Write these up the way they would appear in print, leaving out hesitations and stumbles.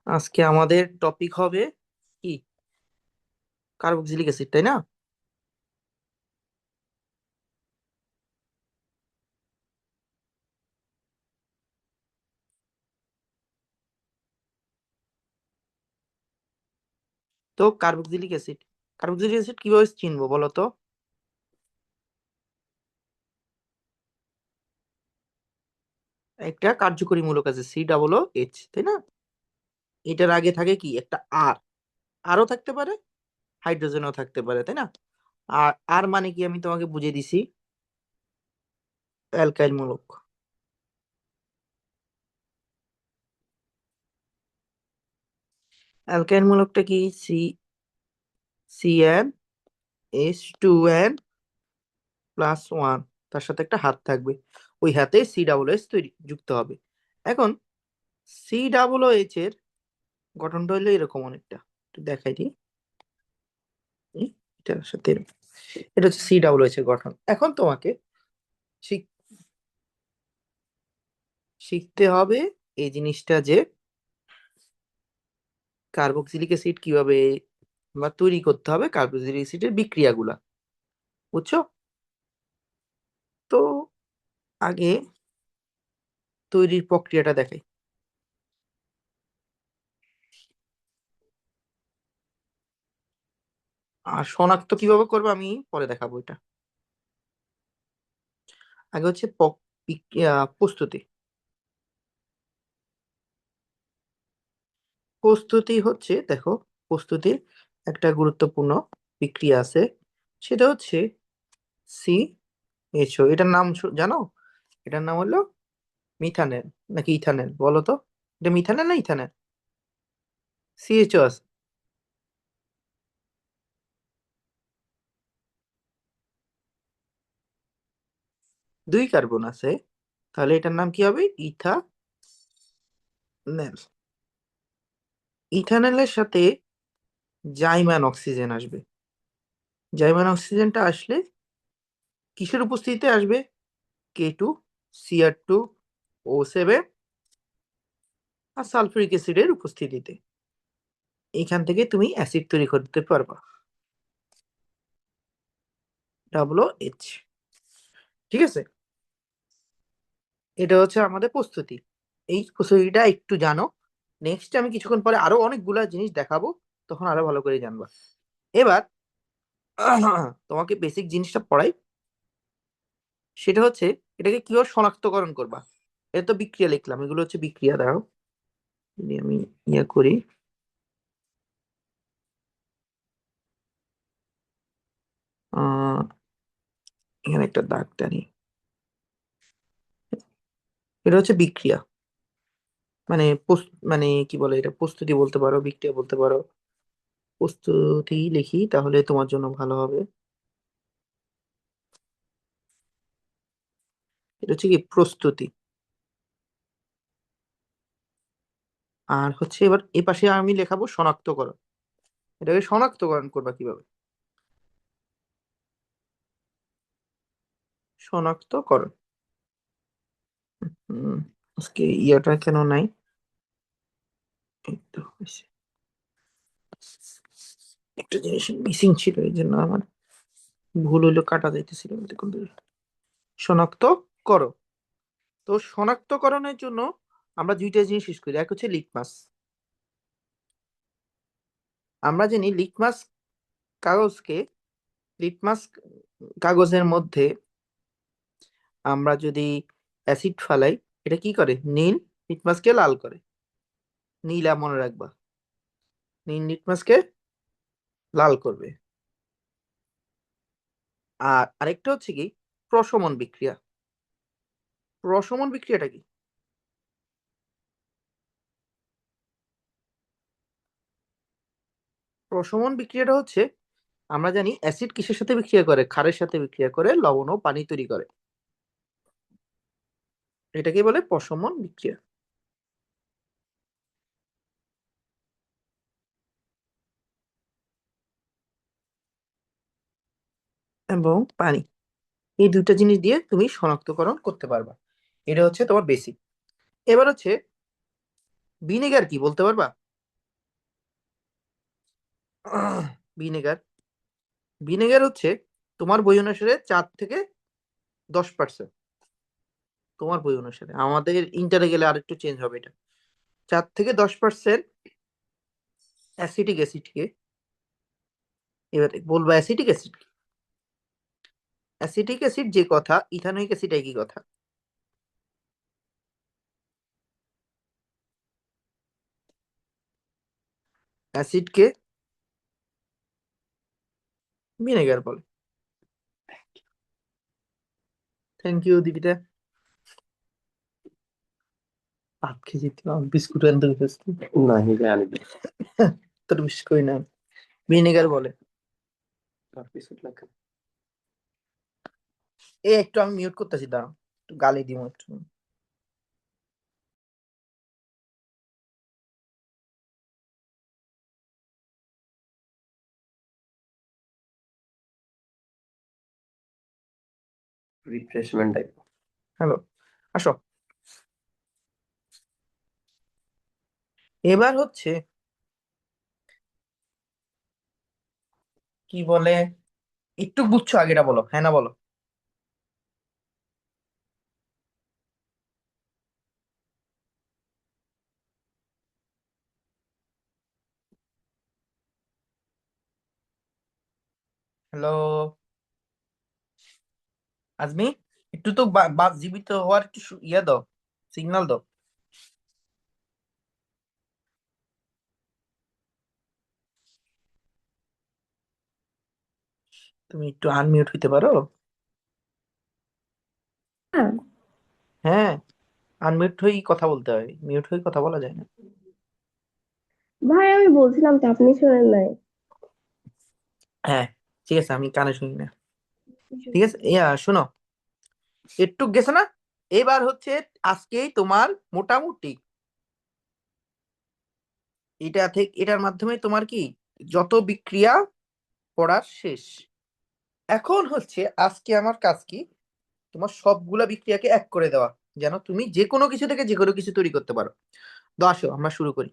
আজকে আমাদের টপিক হবে কি কার্বক্সিলিক অ্যাসিড, তাই না? তো কার্বক্সিলিক অ্যাসিড কিভাবে চিনবো বলো তো? একটা কার্যকরী মূলক আছে COOH, তাই না? এটার আগে থাকে কি একটা আর, আরও থাকতে পারে, হাইড্রোজেনও থাকতে পারে, তাই না? আর আর মানে কি আমি তোমাকে বুঝিয়ে দিছি, অ্যালকাইল মূলক। অ্যালকাইল মূলকটা কি? CnH2n+1, তার সাথে একটা হাত থাকবে, ওই হাতে COOH তৈরি যুক্ত হবে। এখন COOH এর গঠনটা হলো এরকম অনেকটা, একটু দেখাই দিই। এই, এটার সাথে এটা হচ্ছে COOH এর গঠন। এখন তোমাকে শিখ- শিখতে হবে এই জিনিসটা যে কার্বক্সিলিক অ্যাসিড কিভাবে বা তৈরি করতে হবে, কার্বক্সিলিক অ্যাসিডের বিক্রিয়াগুলা, বুঝছো? তো আগে তৈরির প্রক্রিয়াটা দেখাই। আর শনাক্ত কিভাবে করবে আমি পরে দেখাবো এটা। আগে হচ্ছে প্রস্তুতি। প্রস্তুতি হচ্ছে, দেখো, প্রস্তুতির একটা গুরুত্বপূর্ণ বিক্রিয়া আছে, সেটা হচ্ছে CHO। এটার নাম জানো? এটার নাম হলো মিথানেল নাকি ইথানেল বলো তো? এটা মিথানেল না ইথানেল? CHO আছে, দুই কার্বন আছে, তাহলে এটার নাম কি হবে? ইথানেল। ইথানেলের সাথে জাইমান অক্সিজেন আসবে। জাইমান অক্সিজেনটা আসলে কিসের উপস্থিতিতে আসবে? K2CR2O7 আর সালফিউরিক অ্যাসিডের উপস্থিতিতে। এইখান থেকে তুমি অ্যাসিড তৈরি করতে পারবা, OH। ঠিক আছে, এটা হচ্ছে আমাদের প্রস্তুতি। এই প্রস্তুতিটা একটু জানো, নেক্সট আমি কিছুক্ষণ পরে আরো অনেকগুলা জিনিস দেখাবো, তখন আরো ভালো করে জানবা। এবার তোমাকে বেসিক জিনিসটা পড়াই, সেটা হচ্ছে এটাকে কিভাবে শনাক্তকরণ করবা। এটা তো বিক্রিয়া লিখলাম, এগুলো হচ্ছে বিক্রিয়া। দাও, যদি আমি ইয়ে করি, আহ এখানে একটা দাগ টানি। এটা হচ্ছে বিক্রিয়া, মানে মানে কি বলে, এটা প্রস্তুতি বলতে পারো, বিক্রিয়া বলতে পারো। প্রস্তুতি লিখি তাহলে তোমার জন্য ভালো হবে। এটা হচ্ছে কি প্রস্তুতি। আর হচ্ছে এবার এ পাশে আমি লেখাবো শনাক্তকরণ। এটাকে শনাক্তকরণ করবা কিভাবে? শনাক্তকরণ, হম, আজকে ইয়াটা কেন নাই? এই তো হয়েছে। একটা জিনিস মিসিং ছিল, এই জন্য আমার ভুল হইলো, কাটা যাইতেছিল দেখুন। শনাক্ত করো। তো শনাক্তকরণের জন্য আমরা দুইটা জিনিস ইউজ করি, এক হচ্ছে লিটমাস। আমরা জানি লিটমাস কাগজকে, লিটমাস কাগজের মধ্যে আমরা যদি অ্যাসিড ফালাই, এটা কি করে? নীল লিটমাসকে লাল করে। নীলা মনে রাখবা, নীল লিটমাসকে লাল করবে। আর আরেকটা হচ্ছে কি প্রশমন বিক্রিয়া। প্রশমন বিক্রিয়াটা কি? প্রশমন বিক্রিয়াটা হচ্ছে, আমরা জানি অ্যাসিড কিসের সাথে বিক্রিয়া করে? ক্ষারের সাথে বিক্রিয়া করে লবণ ও পানি তৈরি করে। এটাকে বলে প্রশমন বিক্রিয়া। এবং পানি, এই দুইটা জিনিস দিয়ে তুমি শনাক্তকরণ করতে পারবা। এটা হচ্ছে তোমার বেসিক। এবার হচ্ছে ভিনেগার কি বলতে পারবা? ভিনেগার, ভিনেগার হচ্ছে তোমার বই অনুসারে 4 থেকে 10%। তোমার বই অনুসারে, আমাদের ইন্টারে গেলে আরেকটু চেঞ্জ হবে এটা। 4 থেকে 10% অ্যাসিটিক অ্যাসিডকে, এবার বলবা অ্যাসিটিক অ্যাসিড। অ্যাসিটিক অ্যাসিড যে কথা, ইথানোয়িক অ্যাসিড একই কথা। অ্যাসিডকে ভিনেগার বলে। Thank you Dipita. ভাত খেয়েছি, বিস্কুট আনতে গেছি। না হিলে আনবি। তোর বিস্কুট কই না, ভিনেগার বলে। আর বিস্কুট লাগে। একটু আমি মিউট করতেছি, দাঁড়াও একটু গালি দিব একটু। Refreshment type. হ্যালো, আসো। এবার হচ্ছে কি বলে, একটু বুঝছো আগেটা বলো, হ্যাঁ না বলো। হ্যালো আজমি, একটু তো জীবিত হওয়ার একটু ইয়ে দাও, সিগন্যাল দাও। তুমি একটু আনমিউট হইতে পারো? হ্যাঁ, হ্যাঁ, আনমিউট হয়েই কথা বলতে হয়, মিউট হয়ে কথা বলা যায় না। ভাই আমি বলছিলাম তো আপনি শোনেন নাই। হ্যাঁ, ঠিক আছে, আমি কানে শুনি না। ঠিক আছে, ইয়া শোনো, একটু গেছে না। এবার হচ্ছে আজকেই তোমার মোটামুটি এটা থেকে, এটার মাধ্যমে তোমার কি যত বিক্রিয়া পড়ার শেষ। এখন হচ্ছে আজকে আমার কাজ কি, তোমার সবগুলা বিক্রিয়াকে এক করে দেওয়া, যেন তুমি যে কোনো কিছু থেকে যে কোনো কিছু তৈরি করতে পারো। তো আসো আমরা শুরু করি।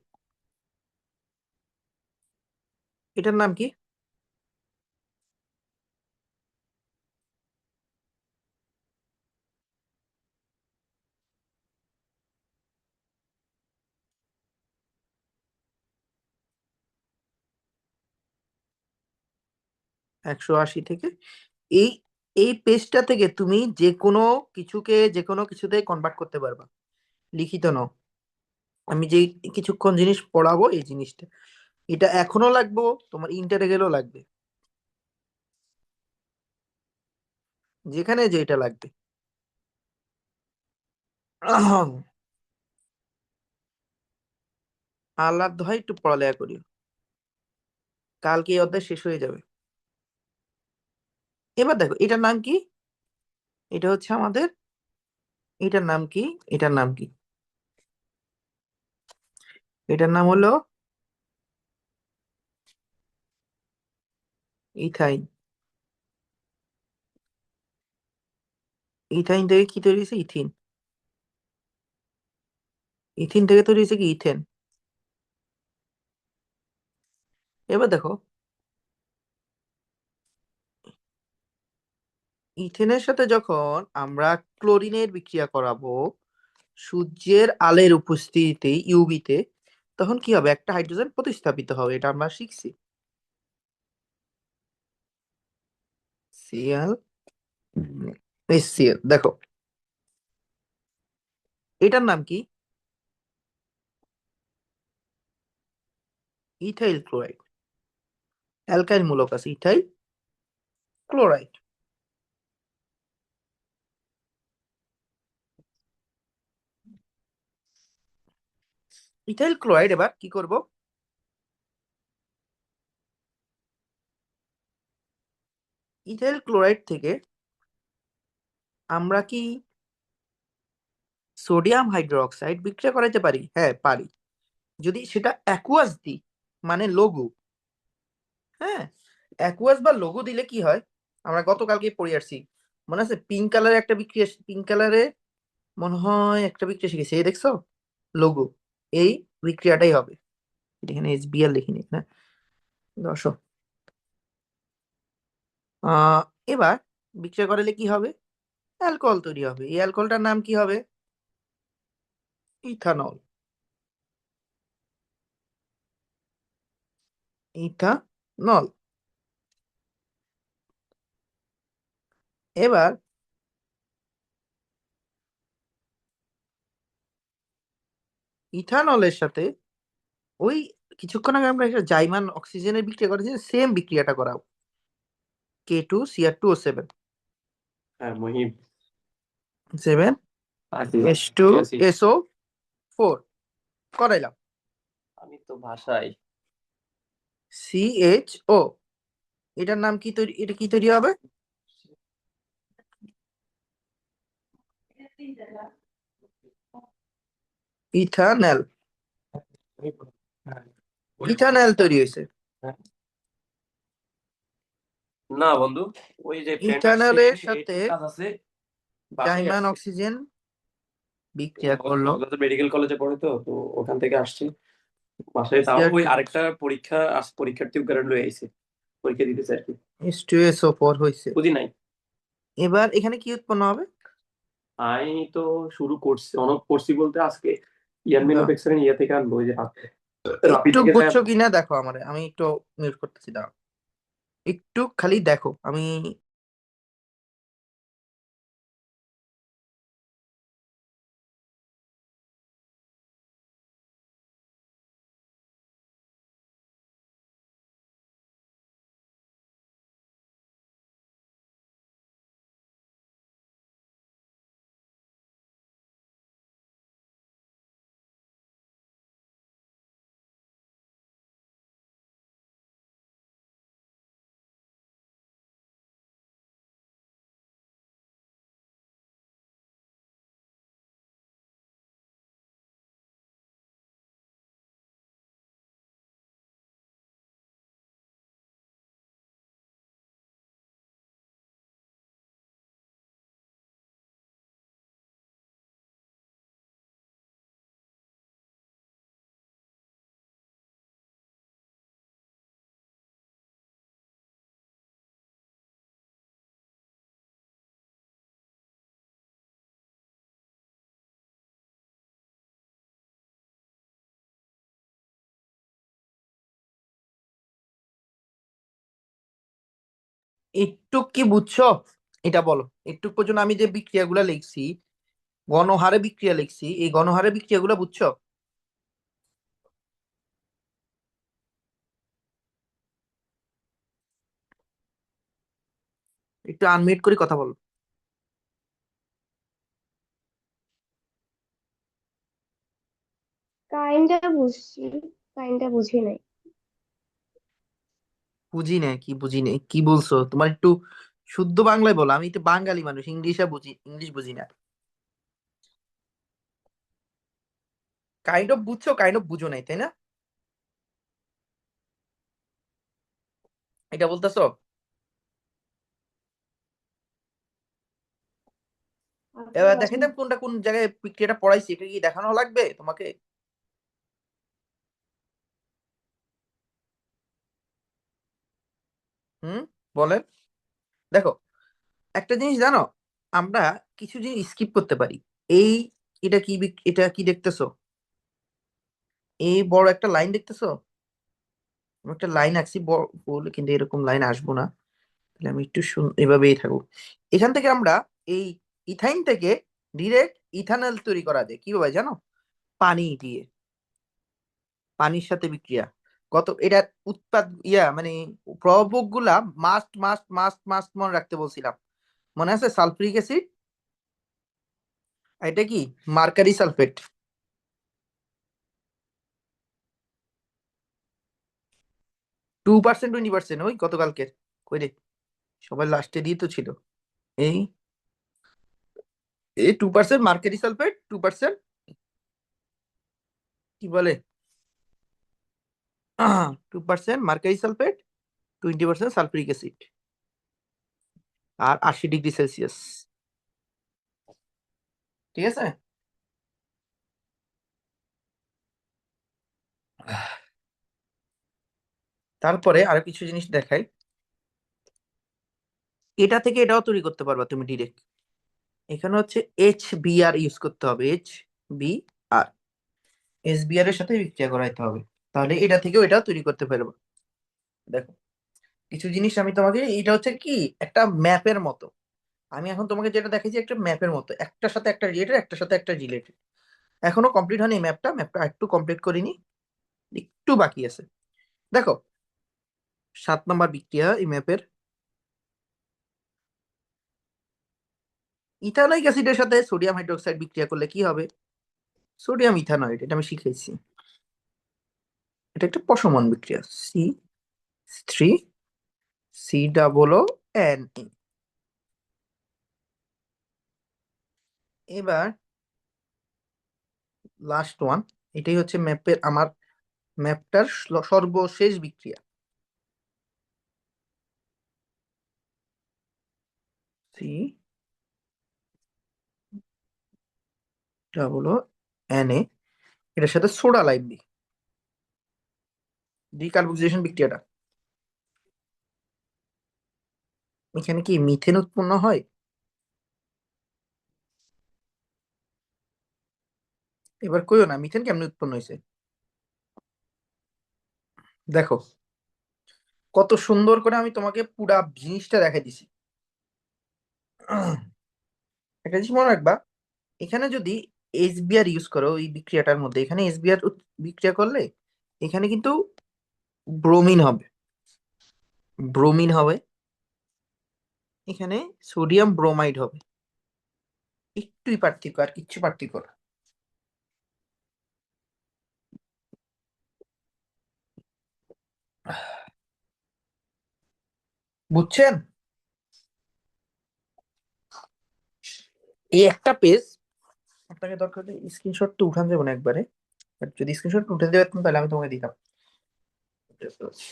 এটার নাম কি? 180 থেকে, এই এই পেজটা থেকে তুমি যে কোনো কিছুকে যে কোনো কিছুতে কনভার্ট করতে পারবা। লিখিত নাও, আমি যে কিছুক্ষণ জিনিস পড়াবো এই জিনিসটা, এটা এখনো লাগবে, তোমার ইন্টারে গেলেও লাগবে, যেখানে যেটা লাগবে। আহম, আল্লাহ দোহাই একটু পড়ালেখা করি, কালকে এই অধ্যায় শেষ হয়ে যাবে। এবার দেখো এটার নাম কি, এটা হচ্ছে আমাদের, এটার নাম কি, এটার নাম কি, এটার নাম হলো ইথাইন। ইথাইন থেকে কি তৈরি হয়েছে, ইথিন। ইথিন থেকে তৈরি হয়েছে কি, ইথেন। এবার দেখো, ইথেনের সাথে যখন আমরা ক্লোরিনের বিক্রিয়া করাবো সূর্যের আলোর উপস্থিতিতে ইউভিতে, তখন কি হবে, একটা হাইড্রোজেন প্রতিস্থাপিত হবে, এটা আমরা শিখছি। CL, SCL. দেখো এটার নাম কি, ইথাইল ক্লোরাইড। অ্যালকাইল মূলক আছে, ইথাইল ক্লোরাইড। ইথাইল ক্লোরাইড এবার কি করব, ইথাইল ক্লোরাইড থেকে আমরা কি সোডিয়াম হাইড্রোক্সাইড বিক্রিয়া করাতে পারি? হ্যাঁ পারি, যদি সেটা অ্যাকুয়াস দিই, মানে লঘু। হ্যাঁ, অ্যাকুয়াস বা লঘু দিলে কি হয়, আমরা গতকালকে পড়ে আসছি, মনে আছে পিঙ্ক কালারে একটা বিক্রিয়া, পিঙ্ক কালারে মনে হয় একটা বিক্রিয়া শিখেছি, এই দেখছো? লঘু, এই বিক্রিয়াটাই হবে। এখানে HBl লিখিনি না, দর্শক। আহ এবার বিক্রিয়া করালে কি হবে? অ্যালকোহল তৈরি হবে। এই অ্যালকোহলটার নাম কি হবে? ইথানল। ইথানল। এবার ইথানলের সাথে ওই কিছুক্ষণ আগে আমরা একটা জাইমান অক্সিজেনের বিক্রিয়া করেছি, সেম বিক্রিয়াটা করাও। K2Cr2O7, হ্যাঁ মহিম, 7 আছি আছি। H2SO4 করাইলাম। আমি তো ভাষায় CHO, এটার নাম কি তৈরি, এটা কি তৈরি হবে? ইথানল। ইথানল তৈরি হয়েছে। না বন্ধু, ওই যে ইথানলের এই সাথে একটু কাজ আছে, বাসায় জাইমান আসছি। অক্সিজেন বিক্রিয়া করলো। ওগুলো তো মেডিকেল কলেজে পড়ে, তো তো ওখান থেকে আসছি বাসায়। তাও ওই আরেকটা পরীক্ষা পরীক্ষার্থী উপকরণ লয়ে আইছে, পরীক্ষা দিতেছে আর কি। H2SO4 হয়েছে। বুঝি নাই। এবার এখানে কি উৎপন্ন হবে? আমি তো শুরু করছি, অনেক করছি বলতে আজকে ইয়ারমিনোফেক্সারিন ইয়া থেকে আনবো, ওই যে রাপি একটু থেকে বুঝছো কিনা দেখো আমারে, আমি একটু মিউট করতেছি, দাঁড়াও একটু খালি দেখো। আমি একটু কি বুঝছো এটা বলো। একটু পর্যন্ত আমি যে বিক্রিয়াগুলো লিখছি, গণহারে বিক্রিয়া লিখছি, এই গণহারে বিক্রিয়াগুলো বুঝছো? একটু আনমিউট করে কথা বলো। কাইন্ডটা বুঝছি, কাইন্ডটা বুঝি নাই। বুঝি না কি বুঝি না কি বলছো? তোমার একটু শুদ্ধ বাংলায় বলো, আমি তো বাঙালি মানুষ, ইংলিশে বুঝি, ইংলিশ বুঝি না। কাইন্ড অফ বুঝছো, কাইন্ড অফ বুঝো নাই, তাই না? এটা বলতেছো? আচ্ছা এবার দেখে বাবা। দেব কোনটা কোন জায়গায় বিক্রিয়াটা পড়াইছি, এটা কি দেখানো লাগবে তোমাকে? হুম, বলেন। দেখো, একটা জিনিস জানো, আমরা কিছু জিনিস স্কিপ করতে পারি। এই এটা কি এটা কি দেখতেছো? এই বড় একটা লাইন দেখতেছো? আমি একটা লাইন আঁকছি বড় বলে, কিন্তু এরকম লাইন আসবো না। তাহলে আমি একটু এভাবেই থাকুক। এখান থেকে আমরা এই ইথাইন থেকে ডিরেক্ট ইথানল তৈরি করা যায় কিভাবে জানো? পানি দিয়ে, পানির সাথে বিক্রিয়া। কত এটার উৎপাদ মানে প্রভাবক গুলা মাস্ট মাস্ট মাস্ট মাস্ট মনে রাখতে বলছিলাম, মনে আছে? সালফিউরিক অ্যাসিড, এটা কি মার্কারি সালফেট। 2%, 20%, ওই গতকালকে কই রে, সবাই লাস্টে দিয়ে তো ছিল। এই এই 2% মার্কারি সালফেট, 2% কি বলে, 2% মার্কারি সালফেট, 20% সালফিউরিক অ্যাসিড, আর 80°C। ঠিক আছে? তারপরে আরো কিছু জিনিস দেখাই। এটা থেকে এটাও তৈরি করতে পারবা তুমি ডিরেক্ট। এখানে হচ্ছে HBr ইউজ করতে হবে, HBr, SBR এর সাথে বিক্রিয়া করাইতে হবে, তাহলে এটা থেকেও এটা তৈরি করতে পারবো। দেখো কিছু জিনিস আমি তোমাকে, এটা হচ্ছে কি একটা ম্যাপের মতো। আমি এখন তোমাকে যেটা দেখাচ্ছি একটা ম্যাপের মতো, একটার সাথে একটা রিলেটেড, একটার সাথে একটা রিলেটেড। এখনো কমপ্লিট হয়নি ম্যাপটা, ম্যাপটা একটু কমপ্লিট করিনি, একটু বাকি আছে। দেখো 7 নম্বর বিক্রিয়া এই ম্যাপের, ইথানোয়িক অ্যাসিডের সাথে সোডিয়াম হাইড্রোক্সাইড বিক্রিয়া করলে কি হবে? সোডিয়াম ইথানয়েড, এটা আমি শিখেছি। এটা একটা প্রশমন বিক্রিয়া, C3COO এবার লাস্ট ওয়ান, এটাই হচ্ছে ম্যাপের আমার, ম্যাপটার সর্বশেষ বিক্রিয়া, COO এটার সাথে সোডা লাইম দিই, ডিকার্বক্সিলেশন বিক্রিয়াটা। এখানে কি মিথেন উৎপন্ন হয়? এবার কইও না মিথেন কেমনে উৎপন্ন হয়েছে। দেখো কত সুন্দর করে আমি তোমাকে পুরা জিনিসটা দেখাই দিছি। একটা জিনিস মনে রাখবা, এখানে যদি এসবিআর ইউজ করো এই বিক্রিয়াটার মধ্যে, এখানে এসবিআর বিক্রিয়া করলে এখানে কিন্তু ব্রোমিন হবে, ব্রোমিন হবে, এখানে সোডিয়াম ব্রোমাইড হবে। একটুই পার্থক্য, আর কিচ্ছু পার্থক্য না। বুঝছেন? এই একটা পেজ আপনাকে দরকার হলে স্ক্রিনশট তো উঠান যাবে না একবারে, বাট যদি স্ক্রিনশট উঠে দেওয়া যেত তাহলে আমি তোমাকে দিতাম।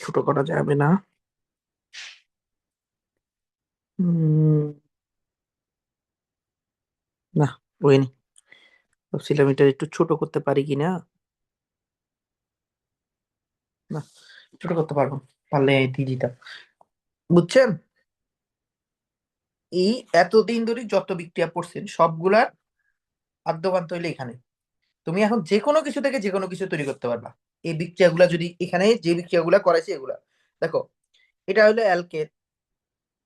ছোট করা যাবে না। উম, না, ওইনি, ভাবছিলাম এটা একটু ছোট করতে পারি কিনা। না, ছোট করতে পারবো না। পারলে দিয়ে দিতাম। বুঝছেন? এই এতদিন ধরে যত বিক্রিয়া পড়ছেন সবগুলার আদ্যপান্ত হইলে এখানে। তুমি এখন যে কোনো কিছু থেকে যে কোনো কিছু তৈরি করতে পারবা এই বিক্রিয়াগুলা, যদি এখানে যে বিক্রিয়াগুলা করাইছি এগুলা। দেখো এটা হলো অ্যালকেন,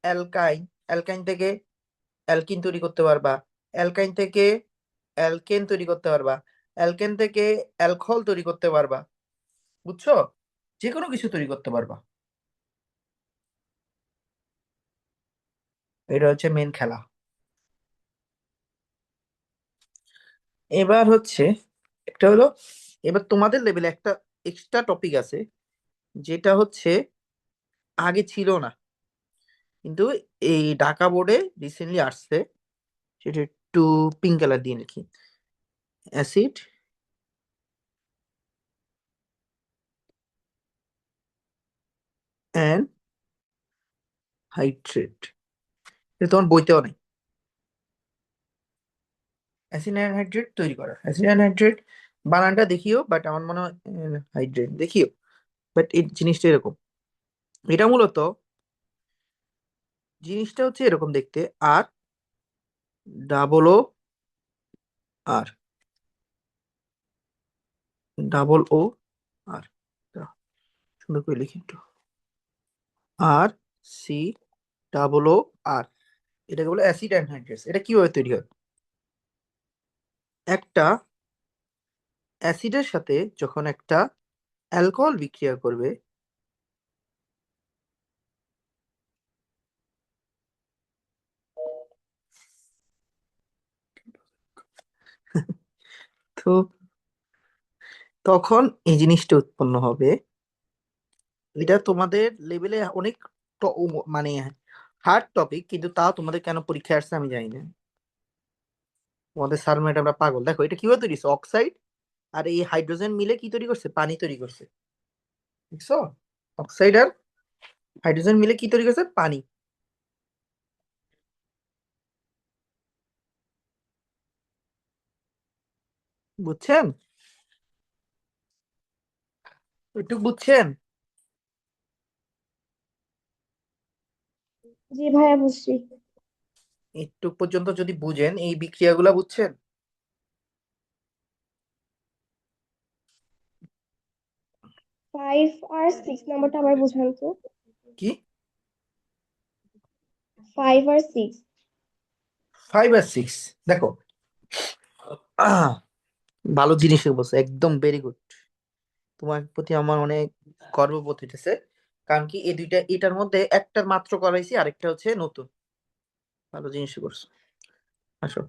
অ্যালকাইন, অ্যালকাইন থেকে অ্যালকিন তৈরি করতে পারবা, অ্যালকাইন থেকে অ্যালকেন তৈরি করতে পারবা, অ্যালকেন থেকে অ্যালকোহল তৈরি করতে পারবা। বুঝছো? যে কোনো কিছু তৈরি করতে পারবা। এটা হচ্ছে মেন খেলা। এবার হচ্ছে একটা হলো, এবার তোমাদের লেভেলে একটা এক্সট্রা টপিক আছে, যেটা হচ্ছে আগে ছিল না, কিন্তু এই ঢাকা বোর্ডে রিসেন্টলি আসছে, সেটা একটু পিঙ্ক কালার দিয়ে লিখি, অ্যাসিড অ্যান্ড হাইড্রেট। এটা তোমার বইতেও নেই। অ্যাসিড অ্যান্ড হাইড্রেট তৈরি করা, অ্যাসিড অ্যান্ড হাইড্রেট বানানটা দেখিও, বাট আমার মনে হয় হাইড্রেট দেখিও, বাট এই জিনিসটা এরকম। এটা মূলত জিনিসটা হচ্ছে এরকম দেখতে, আর OOR, OOR, সুন্দর করে লিখি একটু, RCOOR, এটাকে বলে অ্যাসিড অ্যানহাইড্রেটস। এটা কিভাবে তৈরি হয়? একটা অ্যাসিডের সাথে যখন একটা অ্যালকোহল বিক্রিয়া করবে, তো তখন এই জিনিসটা উৎপন্ন হবে। এটা তোমাদের লেভেলে অনেক মানে হার্ড টপিক, কিন্তু তাও তোমাদের কেন পরীক্ষায় আসছে আমি জানি না। তোমাদের স্যার ম্যাডামরা পাগল। দেখো এটা কিভাবে তৈরি হচ্ছে, অক্সাইড আর এই হাইড্রোজেন মিলে কি তৈরি করছে, পানি তৈরি করছে। দেখছো? অক্সাইড আর হাইড্রোজেন মিলে কি তৈরি করছে, পানি। বুঝছেন? একটু বুঝছেন? জি ভাইয়া বুঝছি। একটু পর্যন্ত যদি বুঝেন, এই বিক্রিয়াগুলা বুঝছেন? 5 আর 6 নাম্বারটা আবার বুঝান তো। কি? 5 আর 6। 5 আর 6, দেখো। আহ, ভালো জিনিস বলছো, একদম ভেরি গুড। তোমার প্রতি আমার অনেক গর্ববোধ হইতেছে। কারণ কি, এই দুইটা, এটার মধ্যে একটার মাত্র করাইছি, আরেকটা হচ্ছে নতুন। ভালো জিনিস করছো। আসো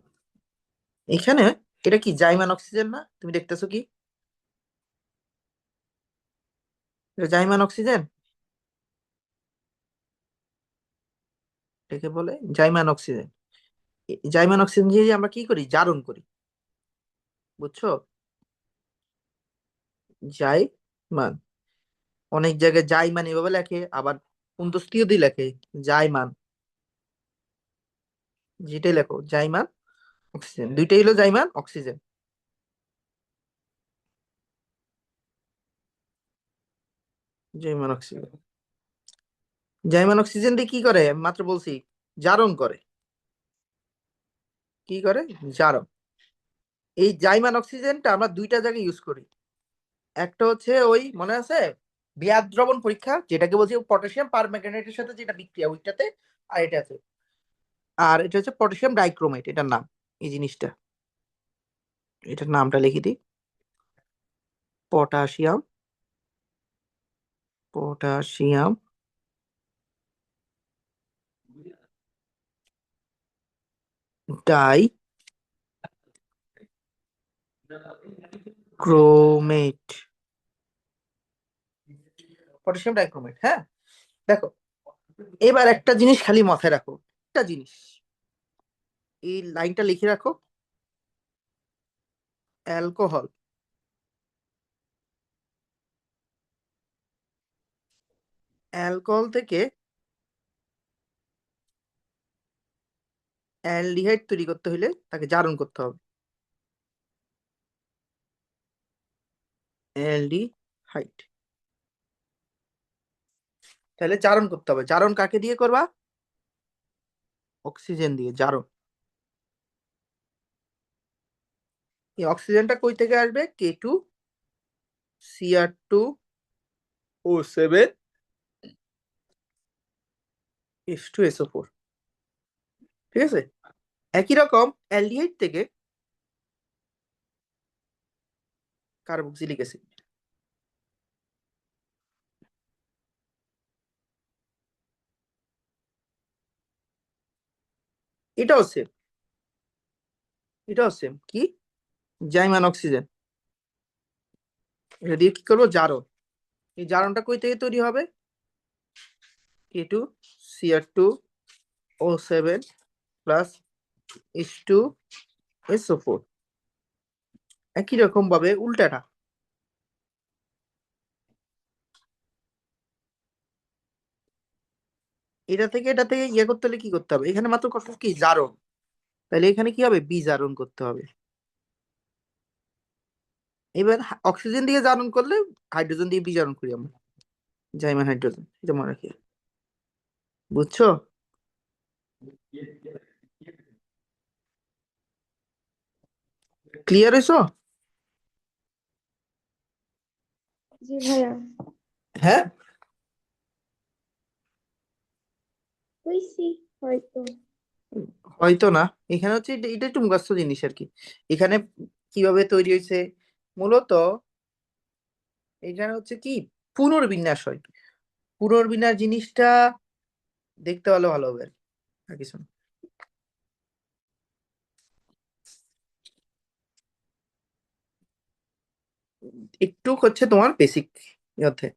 এখানে। এটা কি জাইমান অক্সিজেন না? তুমি দেখতেছো কি? এটা জাইমান অক্সিজেন। এটাকে বলে জাইমান অক্সিজেন। জাইমান অক্সিজেন দিয়ে আমরা কি করি? জারণ করি। বুঝছো? জাইমান। অনেক জায়গায় জাইমান এভাবে লেখে, আবার পুন্তস্তীয় দিয়ে লেখে জাইমান। যেটাই লেখো জাইমান অক্সিজেন, দুইটাই হলো জাইমান অক্সিজেন। জাইমান অক্সিজেন। জাইমান অক্সিজেন দিয়ে কি করে আমি মাত্র বলছি? জারণ করে। কি করে? জারণ। এই জাইমান অক্সিজেনটা আমরা দুইটা জায়গায় ইউজ করি। একটা হচ্ছে ওই মনে আছে বিয়ার দ্রবণ পরীক্ষা, যেটাকে বলছি পটাশিয়াম পারম্যাঙ্গানেটের সাথে যেটা বিক্রিয়া, ওইটাতে। আর এটা আছে, আর এটা হচ্ছে পটাশিয়াম ডাইক্রোমেট, এটার নাম। এই জিনিসটা, এটার নামটা লিখে দিই। Potassium, potassium die chromate. Potassium dichromate, হ্যাঁ। দেখো, এবার একটা জিনিস খালি মাথায় রাখো। একটা জিনিস, এই লাইনটা লিখে রাখো। অ্যালকোহল, অ্যালকোহল থেকে অ্যালডিহাইড তৈরি করতে হলে তাকে জারণ করতে হবে। অ্যালডিহাইড, তাহলে জারণ করতে হবে। জারণ কাকে দিয়ে করবা? অক্সিজেন দিয়ে জারণ। এই অক্সিজেনটা কই থেকে আসবে? K2Cr2O7 H2SO4। ঠিক আছে। একই রকম অ্যালডিহাইড থেকে কার্বক্সিলিক অ্যাসিড। এটাও সেম, এটাও সেম। কি? জাইমান অক্সিজেন। এটা দিয়ে কি করবো? জারণ। এই জারণটা কই থেকে তৈরি হবে? K2Cr2O7 plus H2SO4। একই রকম ভাবে উল্টাটা, এটা থেকে এটা থেকে ইয়ে করতে হলে কি করতে হবে? এখানে মাত্র কষ্ট কি? জারণ। তাহলে এখানে কি হবে? বিজারণ করতে হবে। এবার অক্সিজেন দিয়ে জারণ করলে হাইড্রোজেন দিয়ে বিজারণ করি আমরা। জাইমান হাইড্রোজেন, এটা মনে রাখি। বুঝছো? ক্লিয়ার হয়েছো? জি ভাইয়া হ্যাঁ। হইছি হয়তো। হয়তো না। এখানে হচ্ছে এটা এটা একটু মুখস্থ জিনিস আর কি। এখানে কিভাবে তৈরি হয়েছে মূলত, এখানে হচ্ছে কি পুনর্বিন্যাস হয়। পুনর্বিন্যাস জিনিসটা দেখতে হলে ভালো হবে আর কি, আর কিছু না। একটু হচ্ছে তোমার বেসিক মধ্যে।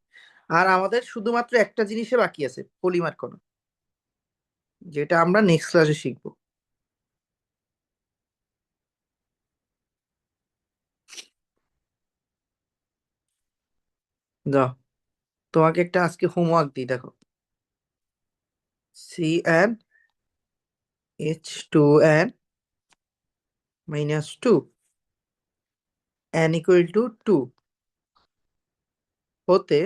আর আমাদের শুধুমাত্র একটা জিনিসে বাকি আছে, পলিমার করা, যেটা আমরা নেক্সট ক্লাসে শিখবো। যাও, তোমাকে একটা আজকে হোমওয়ার্ক দিই, দেখো। CnH2n-2 n = 2 হতে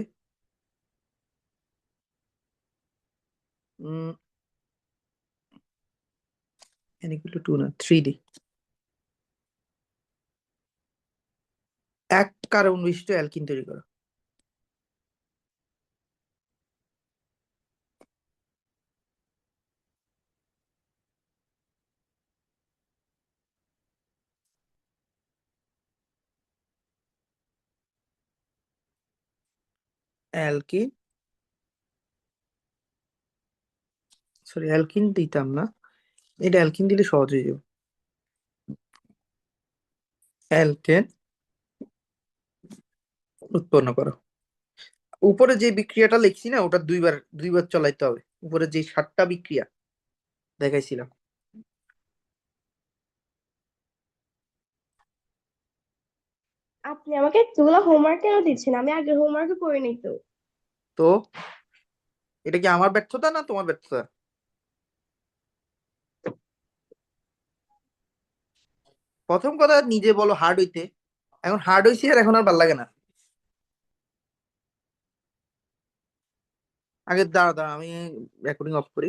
n equal to 2 না 3 দি। এক কার্বন বিশিষ্ট অ্যালকিন তৈরি করো। অ্যালকিন, সরি অ্যালকিন দিতাম না, এটা অ্যালকিন দিলে সহজ হয়ে যাবে। অ্যালকেন উৎপন্ন করো। উপরে যে বিক্রিয়াটা লিখছি না, ওটা দুইবার দুইবার চলাইতে হবে। উপরে যে 7টা বিক্রিয়া দেখাইছিলাম। আপনি আমাকে এতগুলো হোমওয়ার্ক কেন দিচ্ছেন? আমি আগের হোমওয়ার্ক করিনি তো। তো এটা কি আমার ব্যর্থতা না তোমার ব্যর্থতা? প্রথম কথা নিজে বলো হার্ড হইতে, এখন হার্ড হইছে আর এখন আর ভাল লাগে না। আগে দাঁড়া দাঁড়া, আমি রেকর্ডিং অফ করি।